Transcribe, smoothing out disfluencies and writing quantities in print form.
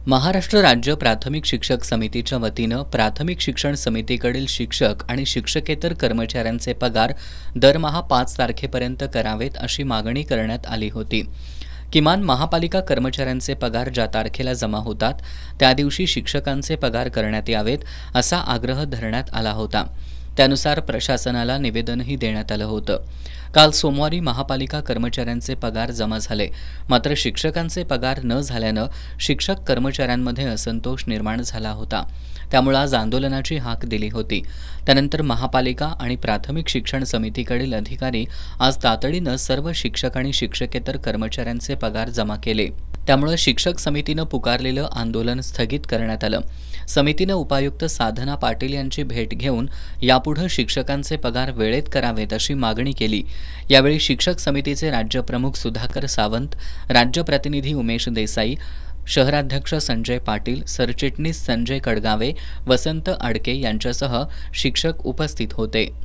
महाराष्ट्र राज्य प्राथमिक शिक्षक समितीच्या वतीनं प्राथमिक शिक्षण समितीकडील शिक्षक आणि शिक्षकेतर कर्मचाऱ्यांचे पगार दरमहा 5 तारखेपर्यंत करावेत अशी मागणी करण्यात आली होती. किमान महापालिका कर्मचाऱ्यांचे पगार ज्या तारखेला जमा होतात त्या दिवशी शिक्षकांचे पगार करण्यात यावेत असा आग्रह धरण्यात आला होता. त्यानुसार प्रशासनाला निवेदनही देण्यात आलं होतं. काल सोमवारी महापालिका कर्मचाऱ्यांचे पगार जमा झाले, मात्र शिक्षकांचे पगार न झाल्यानं शिक्षक कर्मचाऱ्यांमध्ये असंतोष निर्माण झाला होता. त्यामुळे आज आंदोलनाची हाक दिली होती. त्यानंतर महापालिका आणि प्राथमिक शिक्षण समितीकडील अधिकारी आज तातडीनं सर्व शिक्षक आणि शिक्षकेतर कर्मचाऱ्यांचे पगार जमा केले. त्यामुळे शिक्षक समितीनं पुकारलेलं आंदोलन स्थगित करण्यात आलं. समितीनं उपायुक्त साधना पाटील यांची भेट घेऊन यापुढे शिक्षकांचे पगार वेळेत करावेत अशी मागणी केली. यावेळी शिक्षक समितीचे राज्यप्रमुख सुधाकर सावंत, राज्य प्रतिनिधी उमेश देसाई, शहराध्यक्ष संजय पाटील, सरचिटणीस संजय कडगावे, वसंत आडके यांच्यासह शिक्षक उपस्थित होते.